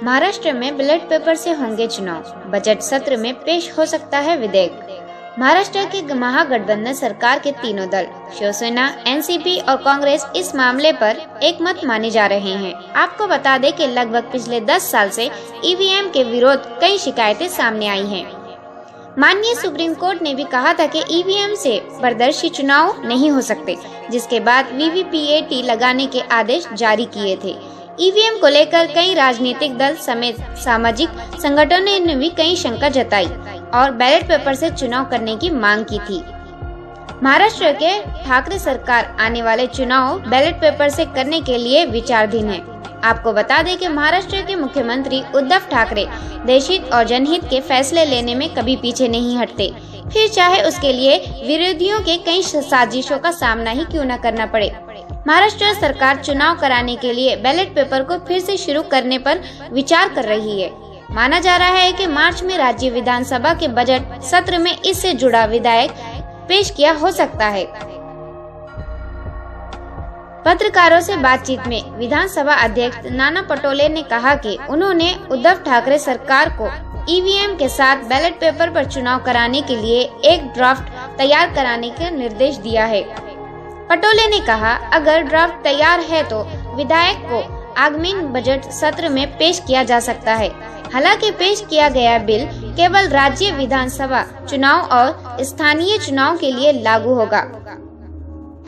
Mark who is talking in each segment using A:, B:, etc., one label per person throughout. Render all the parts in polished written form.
A: महाराष्ट्र में ballot paper से होंगे चुनाव, बजट सत्र में पेश हो सकता है विधेयक। महाराष्ट्र के महागठबंधन सरकार के तीनों दल शिवसेना, एनसीपी और कांग्रेस इस मामले पर एकमत माने जा रहे हैं। आपको बता दें कि लगभग पिछले 10 साल से ईवीएम के विरोध कई शिकायतें सामने आई हैं। माननीय सुप्रीम कोर्ट ने भी कहा था कि ईवीएम से पारदर्शी चुनाव नहीं हो सकते, जिसके बाद वीवीपीएटी लगाने के आदेश जारी किए थे। ईवीएम को लेकर कई राजनीतिक दल समेत सामाजिक संगठनों ने भी कई शंका जताई और बैलेट पेपर से चुनाव करने की मांग की थी। महाराष्ट्र के ठाकरे सरकार आने वाले चुनाव बैलेट पेपर से करने के लिए विचाराधीन है। आपको बता दें कि महाराष्ट्र के मुख्यमंत्री उद्धव ठाकरे देशहित और जनहित के फैसले लेने में कभी पीछे नहीं हटते, फिर चाहे उसके लिए विरोधियों के कई साजिशों का सामना ही क्यों न करना पड़े। महाराष्ट्र सरकार चुनाव कराने के लिए बैलेट पेपर को फिर से शुरू करने पर विचार कर रही है। माना जा रहा है कि मार्च में राज्य विधानसभा के बजट सत्र में इससे जुड़ा विधेयक पेश किया हो सकता है। पत्रकारों से बातचीत में विधानसभा अध्यक्ष नाना पटोले ने कहा कि उन्होंने उद्धव ठाकरे सरकार को ईवीएम के साथ बैलेट पेपर पर चुनाव कराने के लिए एक ड्राफ्ट तैयार कराने का निर्देश दिया है। पटोले ने कहा, अगर ड्राफ्ट तैयार है तो विधेयक को आगामी बजट सत्र में पेश किया जा सकता है। हालांकि पेश किया गया बिल केवल राज्य विधानसभा चुनाव और स्थानीय चुनाव के लिए लागू होगा।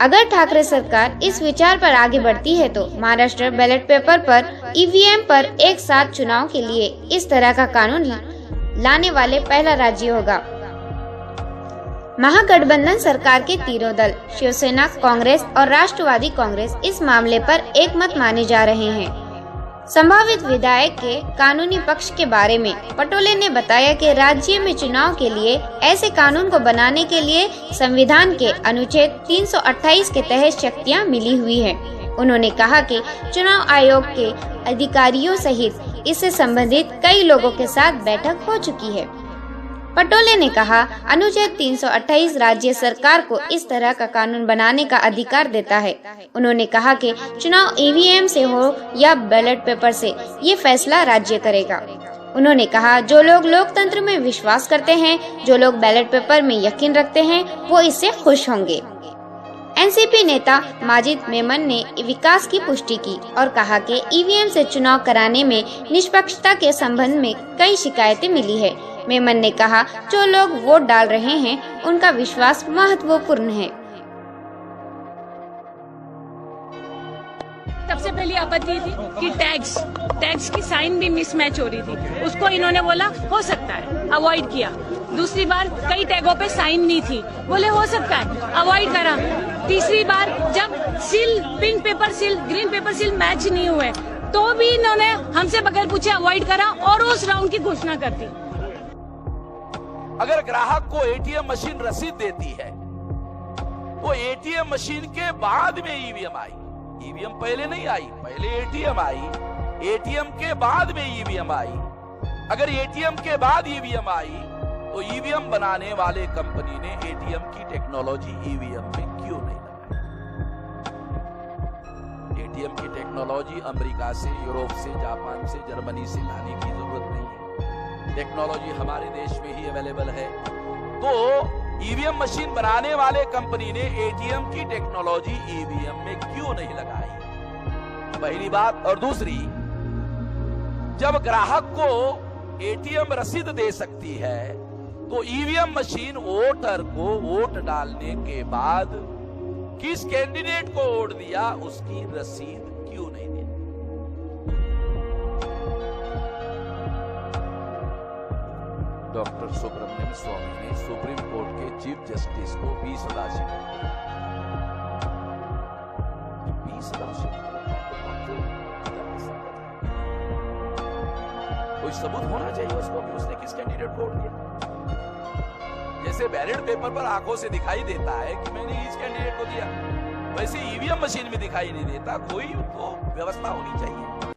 A: अगर ठाकरे सरकार इस विचार पर आगे बढ़ती है तो महाराष्ट्र बैलेट पेपर पर ईवीएम पर एक साथ चुनाव के लिए इस तरह का कानून लाने वाले पहला राज्य होगा। महागठबंधन सरकार के तीनों दल शिवसेना, कांग्रेस और राष्ट्रवादी कांग्रेस इस मामले पर एकमत माने जा रहे हैं। संभावित विधेयक के कानूनी पक्ष के बारे में पटोले ने बताया कि राज्य में चुनाव के लिए ऐसे कानून को बनाने के लिए संविधान के अनुच्छेद 328 के तहत शक्तियां मिली हुई हैं। उन्होंने कहा कि चुनाव आयोग के अधिकारियों सहित इससे संबंधित कई लोगों के साथ बैठक हो चुकी है। पटोले ने कहा, अनुच्छेद 328 राज्य सरकार को इस तरह का कानून बनाने का अधिकार देता है। उन्होंने कहा कि चुनाव ईवीएम से हो या बैलेट पेपर से, ये फैसला राज्य करेगा। उन्होंने कहा, जो लोग लोकतंत्र में विश्वास करते हैं, जो लोग बैलेट पेपर में यकीन रखते हैं, वो इससे खुश होंगे। एनसीपी नेता माजिद मेमन ने विकास की पुष्टि की और कहा कि ईवीएम से चुनाव कराने में निष्पक्षता के संबंध में कई शिकायतें मिली है। मेमन ने कहा, जो लोग वोट डाल रहे हैं उनका विश्वास महत्वपूर्ण है।
B: सबसे पहली आपत्ति थी कि टैक्स की साइन भी मिसमैच हो रही थी, उसको इन्होंने बोला हो सकता है, अवॉइड किया। दूसरी बार कई टैगों पे साइन नहीं थी, बोले हो सकता है, अवॉइड करा। तीसरी बार जब seal, pink paper seal, green pepper seal match नहीं हुए तो भी इन्होंने हमसे बगैर पूछे अवॉइड करा और उस राउंड की घोषणा कर दी।
C: अगर ग्राहक को एटीएम मशीन रसीद देती है तो एटीएम मशीन के बाद में ईवीएम आई। ईवीएम पहले नहीं आई, पहले एटीएम आई, एटीएम के बाद में ईवीएम आई। अगर एटीएम के बाद ईवीएम आई तो ईवीएम बनाने वाले कंपनी ने एटीएम की टेक्नोलॉजी ईवीएम में क्यों नहीं लगाई? एटीएम की टेक्नोलॉजी अमेरिका से, यूरोप से, जापान से, जर्मनी से लाने की जरूरत नहीं है। टेक्नोलॉजी हमारे देश में ही अवेलेबल है। तो ईवीएम मशीन बनाने वाले कंपनी ने एटीएम की टेक्नोलॉजी ईवीएम में क्यों नहीं लगाई? पहली बात। और दूसरी, जब ग्राहक को एटीएम रसीद दे सकती है तो ईवीएम मशीन वोटर को वोट डालने के बाद किस कैंडिडेट को वोट दिया उसकी रसीद क्यों नहीं दी? डॉक्टर सुब्रमण्यम स्वामी ने सुप्रीम कोर्ट के चीफ जस्टिस को 20 राशि 20 राशि कोई सबूत होना चाहिए उसको कि उसने किस कैंडिडेट को वोट दिया। जैसे बैलेट पेपर पर आंखों से दिखाई देता है कि मैंने इस कैंडिडेट को दिया, वैसे ईवीएम मशीन में दिखाई नहीं देता। कोई तो व्यवस्था होनी चाहिए।